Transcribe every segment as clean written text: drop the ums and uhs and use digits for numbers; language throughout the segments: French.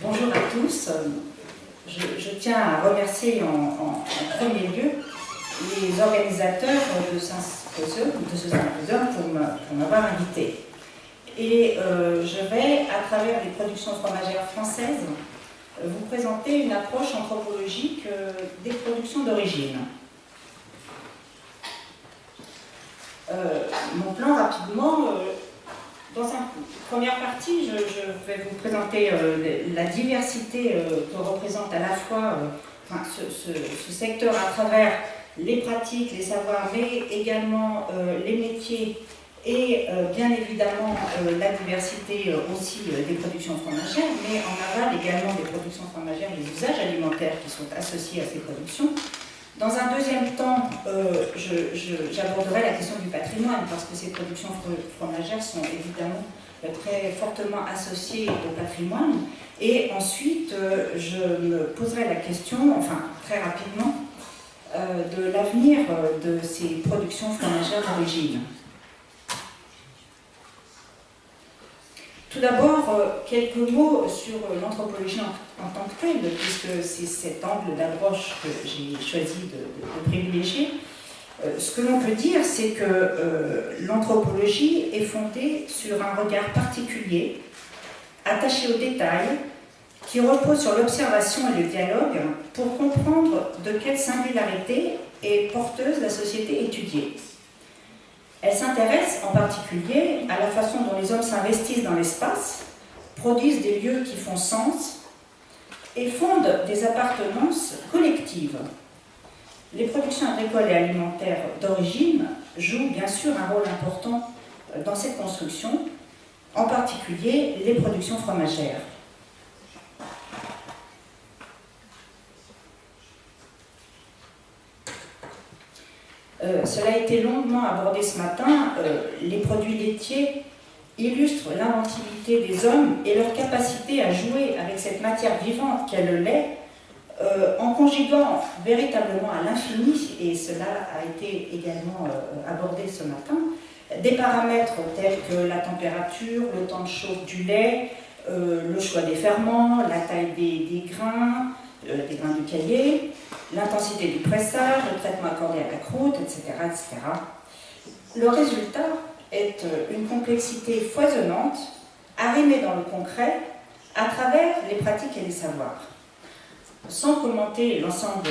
Bonjour à tous. Je tiens à remercier en premier lieu les organisateurs de ce symposium pour m'avoir invité. Et je vais, à travers les productions fromagères françaises, vous présenter une approche anthropologique des productions d'origine. Mon plan rapidement, dans une première partie, je vais vous présenter la diversité que représente à la fois ce secteur à travers les pratiques, les savoirs, mais également les métiers et bien évidemment la diversité aussi des productions fromagères, mais en aval également des productions fromagères et des usages alimentaires qui sont associés à ces productions. Dans un deuxième temps, j'aborderai la question du patrimoine, parce que ces productions fromagères sont évidemment très fortement associées au patrimoine. Et ensuite, je me poserai la question, enfin très rapidement, de l'avenir de ces productions fromagères d'origine. Tout d'abord, quelques mots sur l'anthropologie en tant que telle, puisque c'est cet angle d'approche que j'ai choisi de privilégier. Ce que l'on peut dire, c'est que l'anthropologie est fondée sur un regard particulier, attaché aux détails, qui repose sur l'observation et le dialogue pour comprendre de quelle singularité est porteuse la société étudiée. Elle s'intéresse en particulier à la façon dont les hommes s'investissent dans l'espace, produisent des lieux qui font sens et fondent des appartenances collectives. Les productions agricoles et alimentaires d'origine jouent bien sûr un rôle important dans cette construction, en particulier les productions fromagères. Cela a été longuement abordé ce matin. Les produits laitiers illustrent l'inventivité des hommes et leur capacité à jouer avec cette matière vivante qu'est le lait, en conjuguant véritablement à l'infini, et cela a été également abordé ce matin, des paramètres tels que la température, le temps de chauffe du lait, le choix des ferments, la taille des grains du caillé, l'intensité du pressage, le traitement accordé à la croûte, etc., etc. Le résultat est une complexité foisonnante, arrimée dans le concret, à travers les pratiques et les savoirs. Sans commenter l'ensemble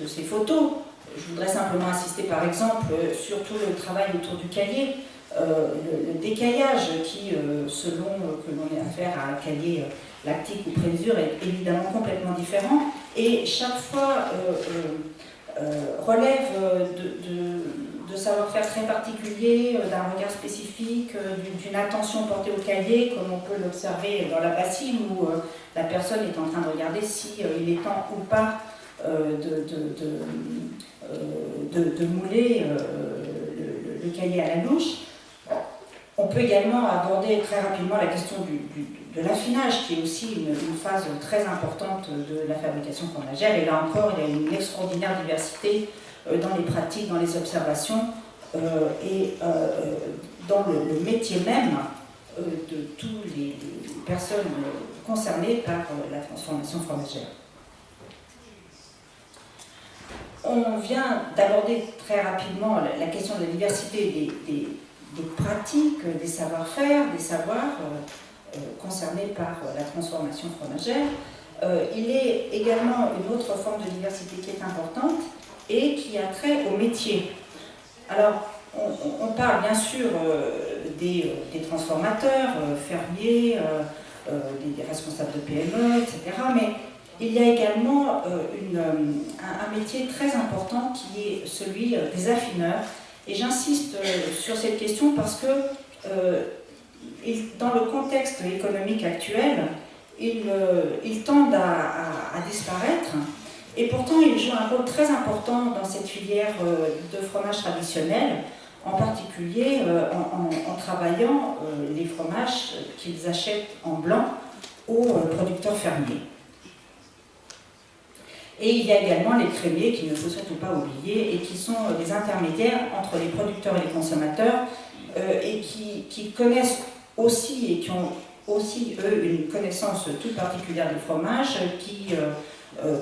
de ces photos, je voudrais simplement insister par exemple sur tout le travail autour du caillé, le décaillage qui, selon que l'on ait affaire à un caillé lactique ou présure, est évidemment complètement différent et chaque fois relève de savoir-faire très particulier, d'un regard spécifique, d'une attention portée au caillé, comme on peut l'observer dans la bassine où la personne est en train de regarder si il est temps ou pas de mouler le caillé à la louche. On peut également aborder très rapidement la question de l'affinage, qui est aussi une phase très importante de la fabrication fromagère. Et là encore, il y a une extraordinaire diversité dans les pratiques, dans les observations et dans le métier même de toutes les personnes concernées par la transformation fromagère. On vient d'aborder très rapidement la question de la diversité des pratiques, des savoir-faire, des savoirs concernés par la transformation fromagère. Il est également une autre forme de diversité qui est importante et qui a trait au métier. Alors, on parle bien sûr des transformateurs, fermiers, des responsables de PME, etc. Mais il y a également un métier très important qui est celui des affineurs. Et j'insiste sur cette question parce que dans le contexte économique actuel, ils tendent à disparaître et pourtant ils jouent un rôle très important dans cette filière de fromage traditionnel, en particulier en travaillant les fromages qu'ils achètent en blanc aux producteurs fermiers. Et il y a également les crémiers qu'il ne faut surtout pas oublier et qui sont des intermédiaires entre les producteurs et les consommateurs et qui connaissent aussi et qui ont aussi, eux, une connaissance toute particulière du fromage, qui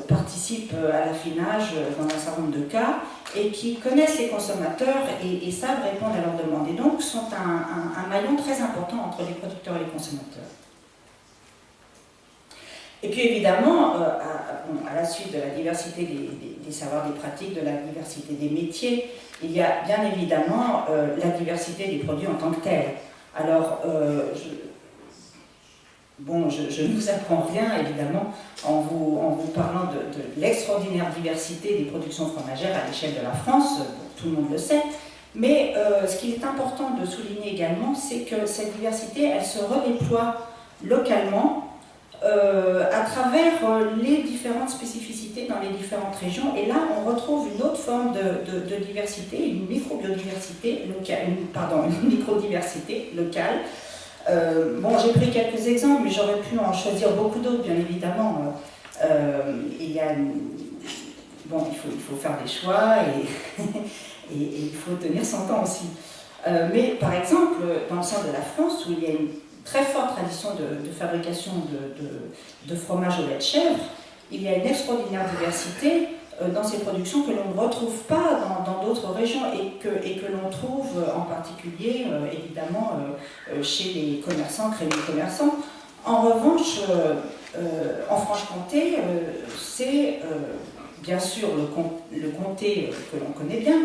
participent à l'affinage dans un certain nombre de cas, et qui connaissent les consommateurs et savent répondre à leurs demandes, et donc sont un maillon très important entre les producteurs et les consommateurs. Et puis évidemment, à la suite de la diversité des savoirs, des pratiques, de la diversité des métiers, il y a bien évidemment la diversité des produits en tant que tels. Alors, je ne vous apprends rien, évidemment, en vous parlant de l'extraordinaire diversité des productions fromagères à l'échelle de la France, tout le monde le sait, mais ce qu'il est important de souligner également, c'est que cette diversité, elle se redéploie localement, à travers les différentes spécificités dans les différentes régions. Et là, on retrouve une autre forme de diversité, une micro-biodiversité locale, une micro-diversité locale. J'ai pris quelques exemples, mais j'aurais pu en choisir beaucoup d'autres, bien évidemment. Il faut faire des choix et il faut tenir son temps aussi. Mais par exemple, dans le centre de la France, où il y a une très forte tradition de fabrication de fromage au lait de chèvre, il y a une extraordinaire diversité dans ces productions que l'on ne retrouve pas dans d'autres régions et que l'on trouve en particulier, évidemment, chez les commerçants, crémiers commerçants. En revanche, en Franche-Comté, c'est bien sûr le comté que l'on connaît bien,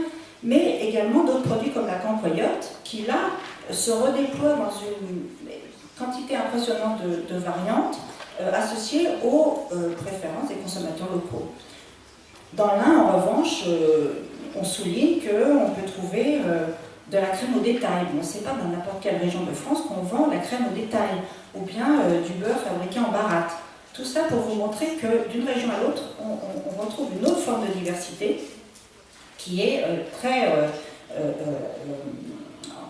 mais également d'autres produits comme la campoyote, qui là se redéploie dans une quantité impressionnante de variantes associées aux préférences des consommateurs locaux. Dans l'Ain, en revanche, on souligne qu'on peut trouver de la crème au détail. Bon, c'est pas dans n'importe quelle région de France qu'on vend la crème au détail, ou bien du beurre fabriqué en baratte. Tout ça pour vous montrer que d'une région à l'autre, on retrouve une autre forme de diversité qui est très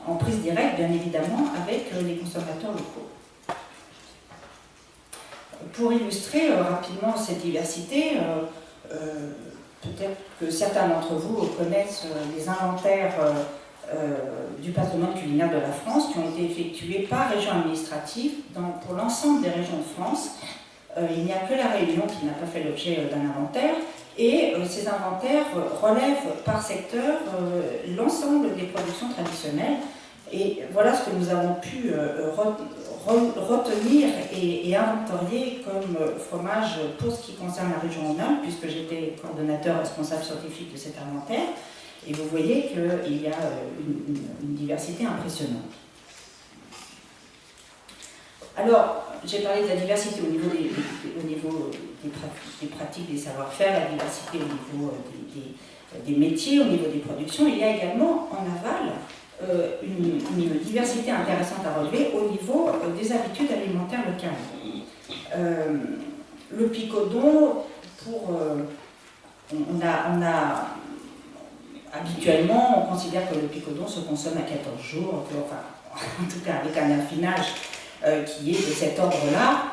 en prise directe, bien évidemment, avec les consommateurs locaux. Pour illustrer rapidement cette diversité, peut-être que certains d'entre vous connaissent les inventaires du patrimoine culinaire de la France qui ont été effectués par région administrative pour l'ensemble des régions de France. Il n'y a que la Réunion qui n'a pas fait l'objet d'un inventaire, et ces inventaires relèvent par secteur l'ensemble des productions traditionnelles. Et voilà ce que nous avons pu retenir et inventorier comme fromage pour ce qui concerne la région Rhône-Alpes, puisque j'étais coordonnateur responsable scientifique de cet inventaire. Et vous voyez qu'il y a une diversité impressionnante. Alors, j'ai parlé de la diversité au niveau des pratiques, des savoir-faire, la diversité au niveau des métiers, au niveau des productions. Il y a également en aval une diversité intéressante à relever au niveau des habitudes alimentaires locales. Le picodon, habituellement, on considère que le picodon se consomme à 14 jours, en tout cas avec un affinage qui est de cet ordre-là,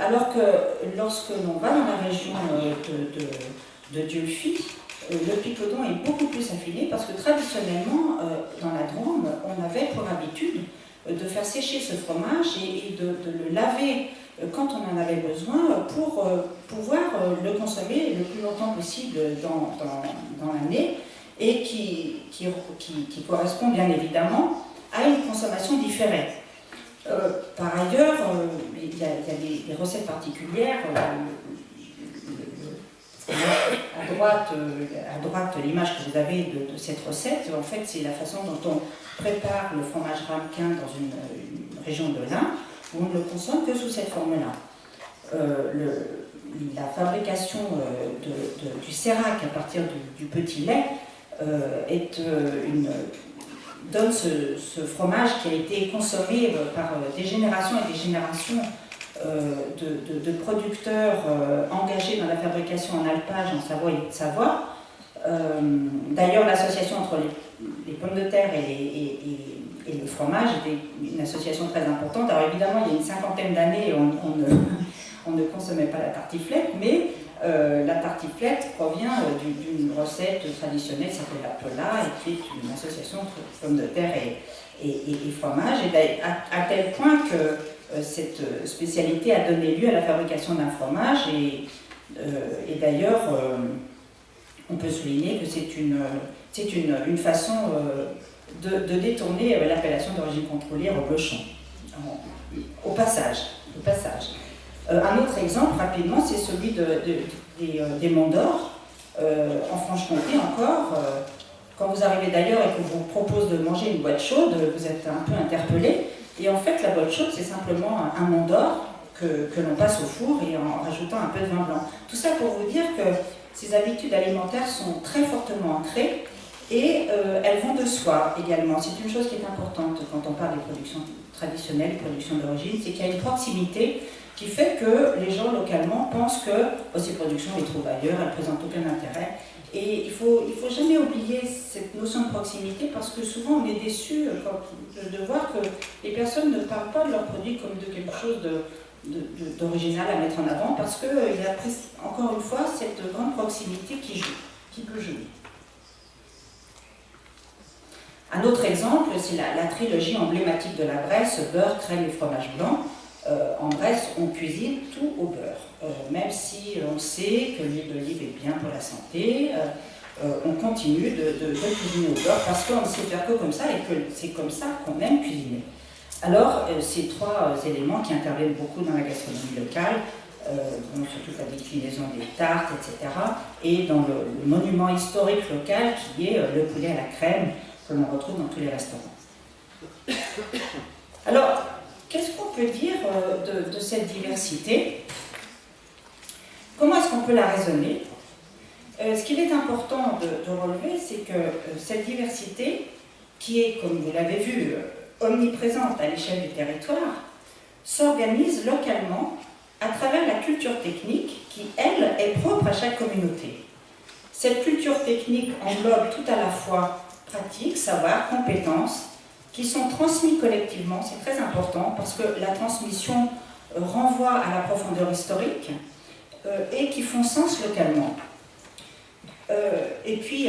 alors que lorsque l'on va dans la région de Dieulefit, le picodon est beaucoup plus affiné parce que traditionnellement, dans la Drôme, on avait pour habitude de faire sécher ce fromage et de le laver quand on en avait besoin pour pouvoir le consommer le plus longtemps possible dans l'année, et qui correspond bien évidemment à une consommation différée. Par ailleurs, il y a des recettes particulières. À droite, l'image que vous avez de cette recette, en fait, c'est la façon dont on prépare le fromage ramequin dans une région de l'Ain, où on ne le consomme que sous cette forme-là. La fabrication du sérac à partir du petit lait donne ce fromage qui a été consommé par des générations et des générations de producteurs engagés dans la fabrication en alpage, en Savoie et Haute-Savoie. D'ailleurs, l'association entre les pommes de terre et le fromage était une association très importante. Alors évidemment, il y a une cinquantaine d'années, on ne consommait pas la tartiflette, mais la tartiflette provient d'une recette traditionnelle qui s'appelle la Pela, et qui est une association entre pommes de terre et fromage, et à tel point que cette spécialité a donné lieu à la fabrication d'un fromage et d'ailleurs on peut souligner que c'est une façon de détourner l'appellation d'origine contrôlée reblochon au passage. Un autre exemple rapidement c'est celui des Monts d'Or en Franche-Comté encore. Quand vous arrivez d'ailleurs et qu'on vous propose de manger une boîte chaude, vous êtes un peu interpellé. Et en fait, la boîte chaude, c'est simplement un Mont d'Or que l'on passe au four et en rajoutant un peu de vin blanc. Tout ça pour vous dire que ces habitudes alimentaires sont très fortement ancrées et elles vont de soi également. C'est une chose qui est importante quand on parle des productions traditionnelles, des productions d'origine, c'est qu'il y a une proximité qui fait que les gens localement pensent que ces productions, on les trouve ailleurs, elles ne présentent aucun intérêt. Et il faut jamais oublier cette notion de proximité parce que souvent on est déçu de voir que les personnes ne parlent pas de leurs produits comme de quelque chose d'original à mettre en avant parce qu'il y a encore une fois cette grande proximité qui peut jouer. Un autre exemple, c'est la trilogie emblématique de la Bresse, beurre, crème et fromage blanc. En Bresse, on cuisine tout au beurre. Même si on sait que l'huile d'olive est bien pour la santé, on continue de cuisiner au beurre parce qu'on ne sait faire que comme ça et que c'est comme ça qu'on aime cuisiner. Alors, ces trois éléments qui interviennent beaucoup dans la gastronomie locale, surtout la déclinaison des tartes, etc., et dans le monument historique local qui est le poulet à la crème que l'on retrouve dans tous les restaurants. Alors, qu'est-ce qu'on peut dire de cette diversité? Comment est-ce qu'on peut la raisonner? Ce qu'il est important de relever, c'est que cette diversité, qui est, comme vous l'avez vu, omniprésente à l'échelle du territoire, s'organise localement à travers la culture technique qui, elle, est propre à chaque communauté. Cette culture technique englobe tout à la fois pratique, savoir, compétences, qui sont transmis collectivement, c'est très important parce que la transmission renvoie à la profondeur historique et qui font sens localement. Et puis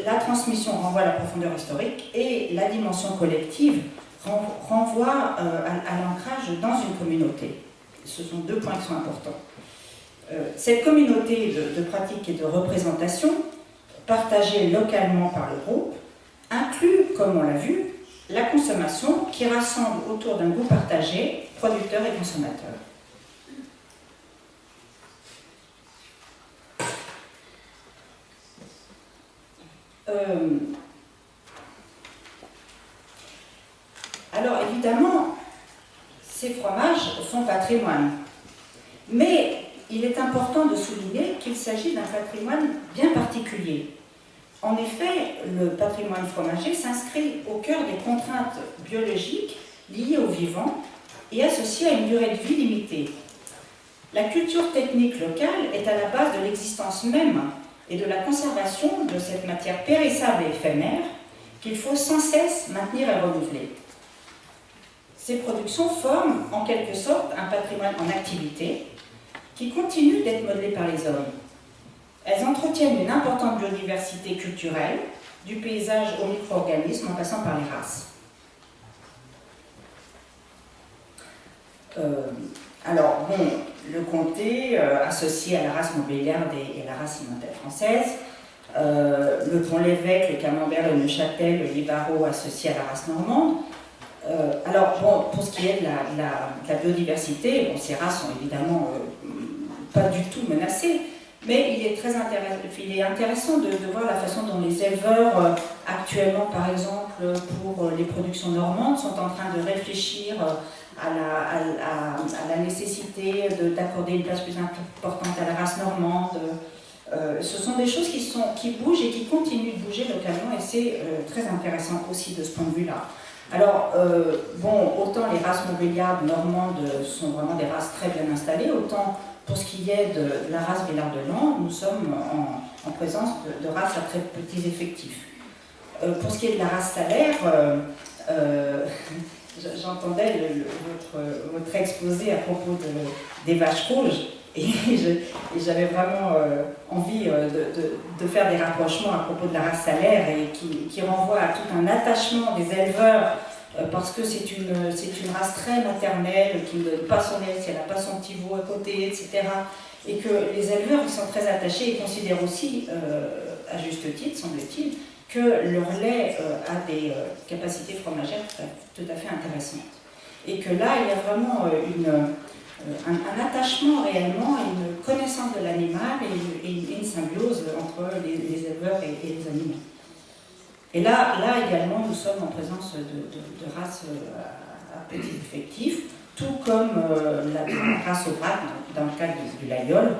la transmission renvoie à la profondeur historique et la dimension collective renvoie à l'ancrage dans une communauté. Ce sont deux points qui sont importants. Cette communauté de pratique et de représentation, partagée localement par le groupe, inclut, comme on l'a vu, la consommation qui rassemble autour d'un goût partagé, producteur et consommateur. Alors évidemment, ces fromages sont patrimoine, mais il est important de souligner qu'il s'agit d'un patrimoine bien particulier. En effet, le patrimoine fromager s'inscrit au cœur des contraintes biologiques liées au vivant et associées à une durée de vie limitée. La culture technique locale est à la base de l'existence même et de la conservation de cette matière périssable et éphémère qu'il faut sans cesse maintenir et renouveler. Ces productions forment en quelque sorte un patrimoine en activité qui continue d'être modelé par les hommes. Elles entretiennent une importante biodiversité culturelle, du paysage aux micro-organismes en passant par les races. Alors, bon, le comté, associé à la race montbéliarde et à la race simentaine française, le Pont-l'Évêque, le Camembert, le Neuchâtel, le Livarot, associé à la race normande. Alors, bon, pour ce qui est de la biodiversité, bon, ces races sont évidemment pas du tout menacées, mais il est intéressant de voir la façon dont les éleveurs, actuellement par exemple, pour les productions normandes, sont en train de réfléchir à la nécessité d'accorder une place plus importante à la race normande. Ce sont des choses qui bougent et qui continuent de bouger localement, et c'est très intéressant aussi de ce point de vue-là. Alors, bon, autant les races montbéliardes normandes sont vraiment des races très bien installées, autant pour ce qui est de la race Villard-de-Lans, nous sommes en présence de races à très petits effectifs. Pour ce qui est de la race salaire, j'entendais votre exposé à propos des vaches rouges, et j'avais vraiment envie de faire des rapprochements à propos de la race salaire et qui renvoie à tout un attachement des éleveurs parce que c'est une race très maternelle, qui ne donne pas son lait si elle n'a pas son petit veau à côté, etc. Et que les éleveurs ils sont très attachés et considèrent aussi, à juste titre, semble-t-il, que leur lait a des capacités fromagères tout à fait intéressantes. Et que là, il y a vraiment un attachement réellement, une connaissance de l'animal et une symbiose entre les éleveurs et les animaux. Et là également, nous sommes en présence de races à petit effectif, tout comme la race Aubrac dans le cadre du Laïol.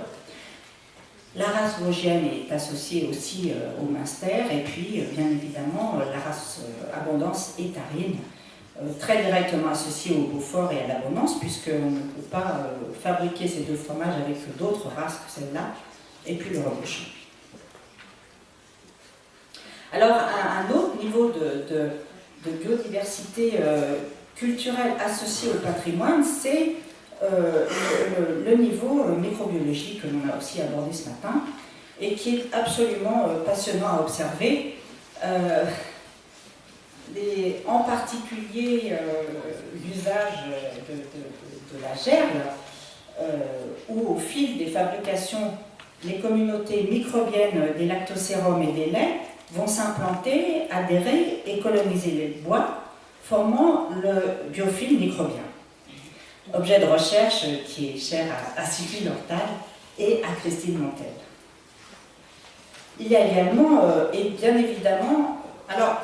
La race vosgienne est associée aussi au Munster, et puis bien évidemment la race Abondance et Tarine, très directement associée au Beaufort et à l'Abondance, puisqu'on ne peut pas fabriquer ces deux fromages avec d'autres races que celle-là, et puis le rebouchon. Alors, un autre niveau de biodiversité culturelle associée au patrimoine, c'est le niveau microbiologique que l'on a aussi abordé ce matin, et qui est absolument passionnant à observer. En particulier l'usage de la gerbe, où au fil des fabrications, les communautés microbiennes des lactocérums et des laits vont s'implanter, adhérer et coloniser les bois, formant le biofilm microbien. Objet de recherche qui est cher à Sylvie Lortal et à Christine Montel. Il y a également, et bien évidemment, alors,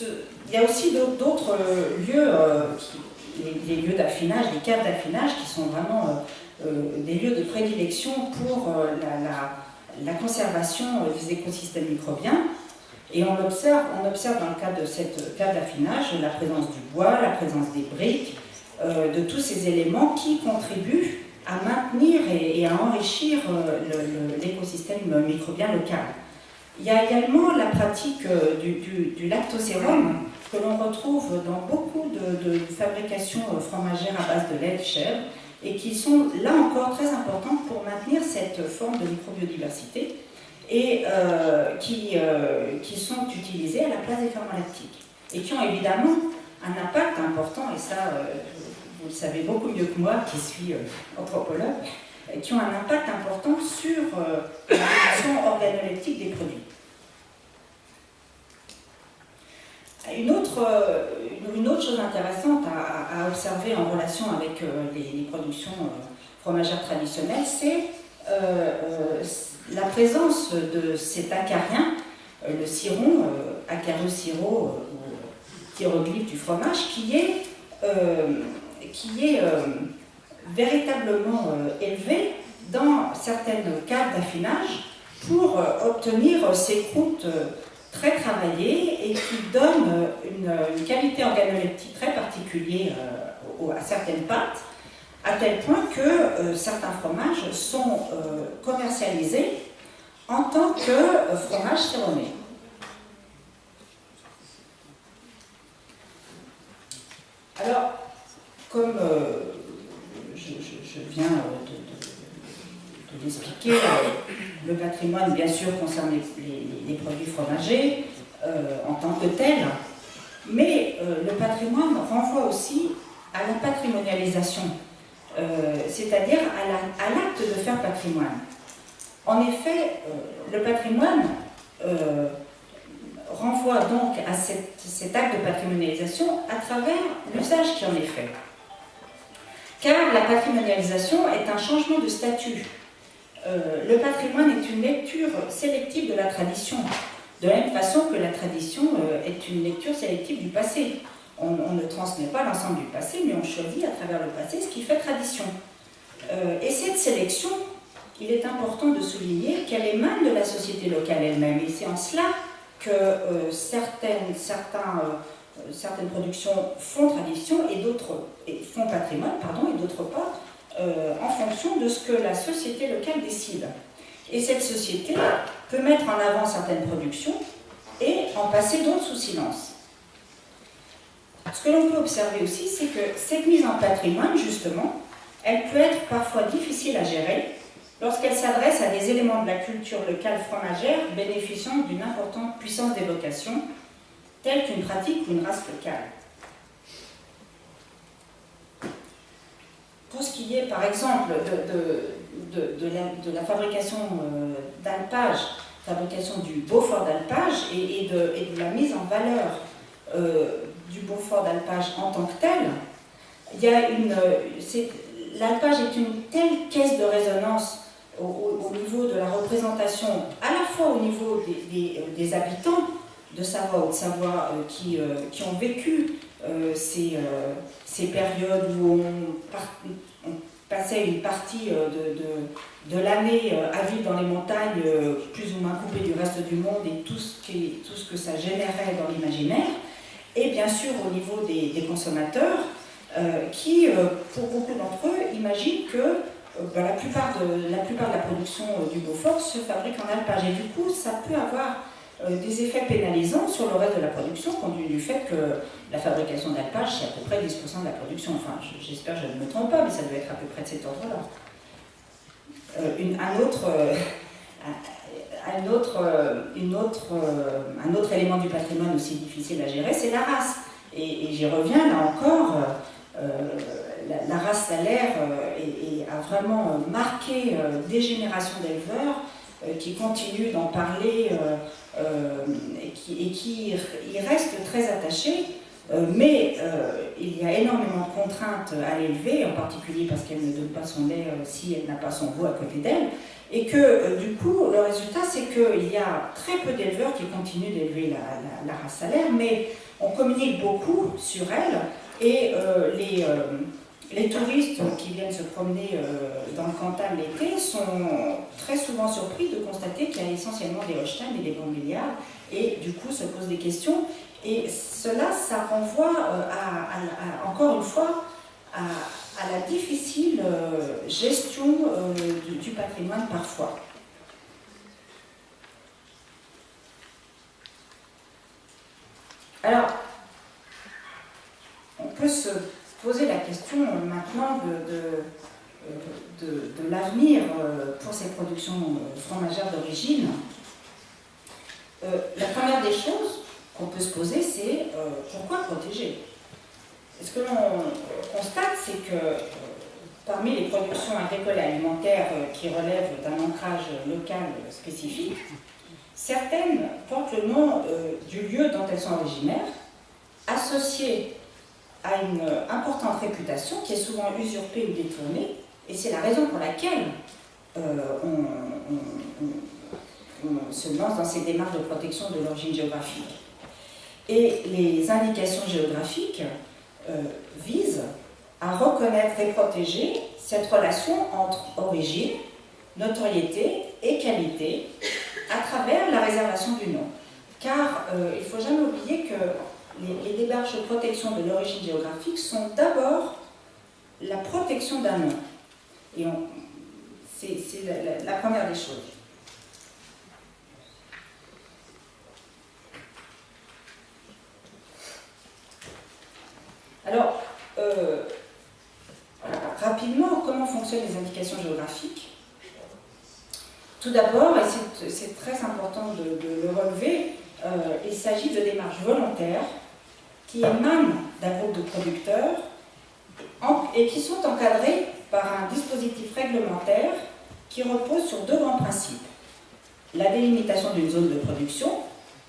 il y a aussi d'autres lieux, les lieux d'affinage, les caves d'affinage, qui sont vraiment des lieux de prédilection pour la conservation des écosystèmes microbiens. Et on observe dans le cadre de cette cave d'affinage la présence du bois, la présence des briques, de tous ces éléments qui contribuent à maintenir et à enrichir l'écosystème microbien local. Il y a également la pratique du lactosérum que l'on retrouve dans beaucoup de fabrications fromagères à base de lait de chèvre et qui sont là encore très importantes pour maintenir cette forme de microbiodiversité et qui sont utilisées à la place des ferments lactiques et qui ont évidemment un impact important, et ça vous le savez beaucoup mieux que moi qui suis anthropologue, qui ont un impact important sur la fonction organoleptique des produits. Une autre chose intéressante à observer en relation avec les productions fromagères traditionnelles, c'est la présence de cet acarien, le ciron, Acarus ciro, hiéroglyphe du fromage, qui est véritablement élevé dans certaines caves d'affinage pour obtenir ces croûtes très travaillées et qui donnent une qualité organoleptique très particulière à certaines pâtes, à tel point que certains fromages sont commercialisés en tant que fromage cironné. Alors, comme je viens de l'expliquer, le patrimoine, bien sûr, concerne les produits fromagers en tant que tels, mais le patrimoine renvoie aussi à la patrimonialisation, c'est-à-dire à l'acte de faire patrimoine. En effet, le patrimoine renvoie donc à cet acte de patrimonialisation à travers l'usage qui en est fait. Car la patrimonialisation est un changement de statut. Le patrimoine est une lecture sélective de la tradition, de la même façon que la tradition est une lecture sélective du passé. On ne transmet pas l'ensemble du passé, mais on choisit à travers le passé ce qui fait tradition. Et cette sélection, il est important de souligner qu'elle émane de la société locale elle-même. Et c'est en cela que certaines productions font tradition et d'autres font patrimoine, et d'autres pas, en fonction de ce que la société locale décide. Et cette société peut mettre en avant certaines productions et en passer d'autres sous silence. Ce que l'on peut observer aussi, c'est que cette mise en patrimoine, justement, elle peut être parfois difficile à gérer lorsqu'elle s'adresse à des éléments de la culture locale fromagère bénéficiant d'une importante puissance d'évocation telle qu'une pratique ou une race locale. Pour ce qui est, par exemple, de la fabrication d'alpage, fabrication du Beaufort d'alpage et de la mise en valeur du Beaufort d'alpage en tant que tel, l'alpage est une telle caisse de résonance au niveau de la représentation, à la fois au niveau des habitants de Savoie ou de Savoie qui ont vécu ces périodes où on passait une partie de l'année à vivre dans les montagnes, plus ou moins coupées du reste du monde et tout ce que ça générait dans l'imaginaire, et bien sûr au niveau des consommateurs qui, pour beaucoup d'entre eux, imaginent que la plupart de la production du Beaufort se fabrique en alpage. Et du coup, ça peut avoir des effets pénalisants sur le reste de la production, compte tenu du fait que la fabrication d'alpage, c'est à peu près 10% de la production. Enfin, j'espère que je ne me trompe pas, mais ça doit être à peu près de cet ordre-là. Un autre élément du patrimoine aussi difficile à gérer, c'est la race. Et j'y reviens, là encore, la race salaire a vraiment marqué des générations d'éleveurs qui continuent d'en parler et qui y restent très attachés, mais il y a énormément de contraintes à l'élever, en particulier parce qu'elle ne donne pas son lait si elle n'a pas son veau à côté d'elle, et que du coup, le résultat, c'est qu'il y a très peu d'éleveurs qui continuent d'élever la race salaire, mais on communique beaucoup sur elle, et les touristes qui viennent se promener dans le Cantal l'été sont très souvent surpris de constater qu'il y a essentiellement des Holstein et des Montbéliards, et du coup se posent des questions. Et cela, ça renvoie encore une fois à la difficile gestion du patrimoine parfois. Alors, on peut se poser la question maintenant de l'avenir pour ces productions fromagères d'origine. La première des choses qu'on peut se poser, c'est pourquoi protéger? Et ce que l'on constate, c'est que parmi les productions agricoles et alimentaires qui relèvent d'un ancrage local spécifique, certaines portent le nom du lieu dont elles sont originaires, associées à une importante réputation qui est souvent usurpée ou détournée, et c'est la raison pour laquelle on se lance dans ces démarches de protection de l'origine géographique. Et les indications géographiques visent à reconnaître et protéger cette relation entre origine, notoriété et qualité à travers la réservation du nom. Car il ne faut jamais oublier que les démarches de protection de l'origine géographique sont d'abord la protection d'un nom. Et c'est la première des choses. Alors, rapidement, comment fonctionnent les indications géographiques? Tout d'abord, et c'est très important de le relever, il s'agit de démarches volontaires qui émanent d'un groupe de producteurs et qui sont encadrées par un dispositif réglementaire qui repose sur deux grands principes. La délimitation d'une zone de production,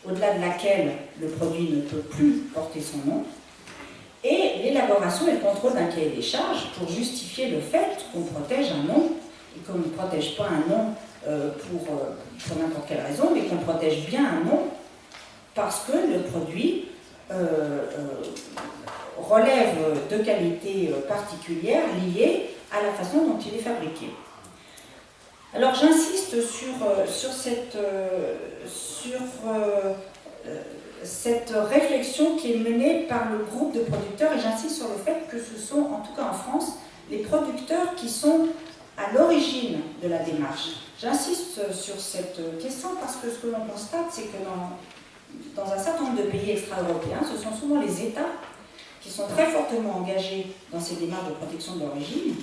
au-delà de laquelle le produit ne peut plus porter son nom, et l'élaboration et le contrôle d'un cahier des charges pour justifier le fait qu'on protège un nom, et qu'on ne protège pas un nom pour n'importe quelle raison, mais qu'on protège bien un nom parce que le produit relève de qualités particulières liées à la façon dont il est fabriqué. Alors j'insiste sur cette réflexion qui est menée par le groupe de producteurs, et j'insiste sur le fait que ce sont, en tout cas en France, les producteurs qui sont à l'origine de la démarche. J'insiste sur cette question parce que ce que l'on constate, c'est que dans un certain nombre de pays extra-européens, ce sont souvent les États qui sont très fortement engagés dans ces démarches de protection de l'origine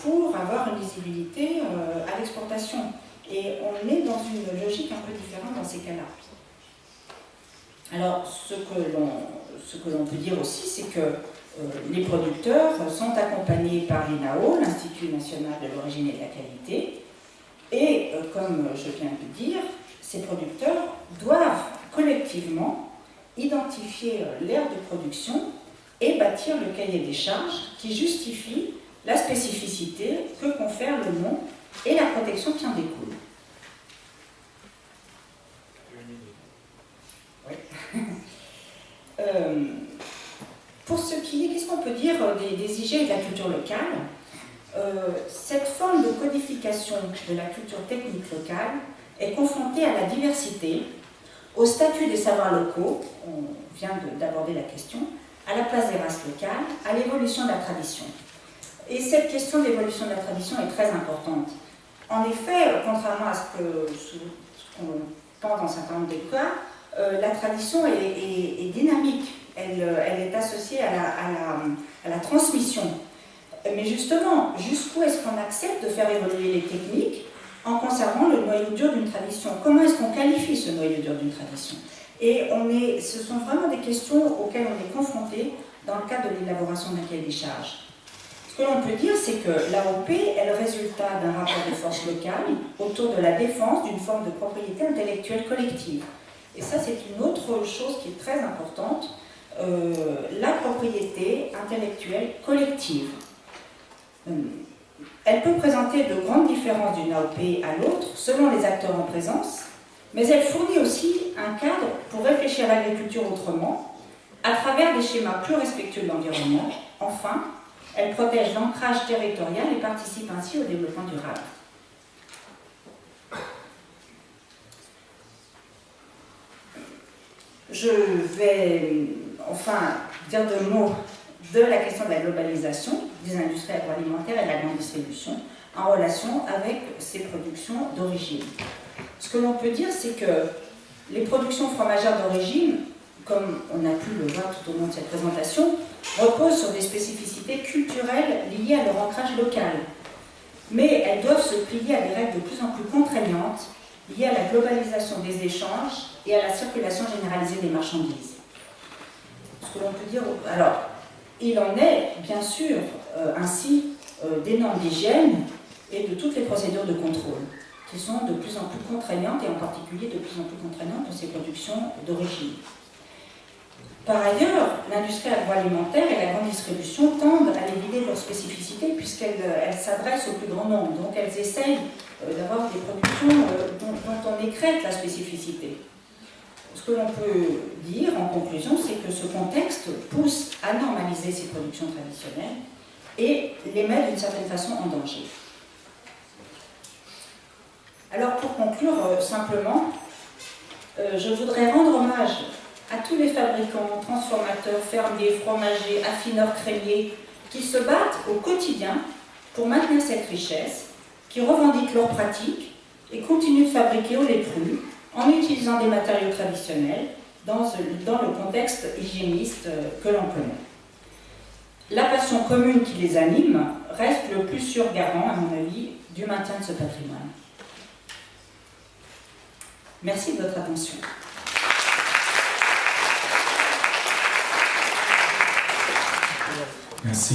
pour avoir une lisibilité à l'exportation. Et on est dans une logique un peu différente dans ces cas-là. Alors, ce que l'on peut dire aussi, c'est que les producteurs sont accompagnés par l'INAO, l'Institut national de l'origine et de la qualité, et comme je viens de le dire, ces producteurs doivent collectivement identifier l'aire de production et bâtir le cahier des charges qui justifie la spécificité que confère le nom et la protection qui en découle. Oui. Pour ce qui est, qu'est-ce qu'on peut dire des IG et de la culture locale, cette forme de codification de la culture technique locale est confrontée à la diversité, au statut des savoirs locaux, on vient d'aborder la question, à la place des races locales, à l'évolution de la tradition. Et cette question d'évolution de la tradition est très importante. En effet, contrairement à ce qu'on pense dans un certain nombre de cas, la tradition est dynamique, elle est associée à la transmission. Mais justement, jusqu'où est-ce qu'on accepte de faire évoluer les techniques en conservant le noyau dur d'une tradition? Comment est-ce qu'on qualifie ce noyau dur d'une tradition? Et ce sont vraiment des questions auxquelles on est confronté dans le cadre de l'élaboration d'un cahier des charges. Ce que l'on peut dire, c'est que l'AOP est le résultat d'un rapport de force locale autour de la défense d'une forme de propriété intellectuelle collective. Et ça, c'est une autre chose qui est très importante, la propriété intellectuelle collective. Elle peut présenter de grandes différences d'une AOP à l'autre selon les acteurs en présence, mais elle fournit aussi un cadre pour réfléchir à l'agriculture autrement, à travers des schémas plus respectueux de l'environnement. Enfin, elle protège l'ancrage territorial et participe ainsi au développement durable. Je vais enfin dire deux mots de la question de la globalisation des industries agroalimentaires et de la grande distribution en relation avec ces productions d'origine. Ce que l'on peut dire, c'est que les productions fromagères d'origine, comme on a pu le voir tout au long de cette présentation, reposent sur des spécificités culturelles liées à leur ancrage local. Mais elles doivent se plier à des règles de plus en plus contraignantes liées à la globalisation des échanges et à la circulation généralisée des marchandises. Ce que l'on peut dire... Alors, il en est, bien sûr, ainsi des normes d'hygiène et de toutes les procédures de contrôle, qui sont de plus en plus contraignantes, et en particulier de plus en plus contraignantes pour ces productions d'origine. Par ailleurs, l'industrie agroalimentaire et la grande distribution tendent à les vider de leur spécificité puisqu'elles s'adressent au plus grand nombre. Donc elles essayent d'avoir des productions dont on écrète la spécificité. Ce que l'on peut dire en conclusion, c'est que ce contexte pousse à normaliser ces productions traditionnelles et les met d'une certaine façon en danger. Alors pour conclure simplement, je voudrais rendre hommage à tous les fabricants, transformateurs, fermiers, fromagers, affineurs, crémiers qui se battent au quotidien pour maintenir cette richesse, qui revendiquent leurs pratiques et continuent de fabriquer au lait cru en utilisant des matériaux traditionnels dans le contexte hygiéniste que l'on connaît. La passion commune qui les anime reste le plus sûr garant, à mon avis, du maintien de ce patrimoine. Merci de votre attention. Merci.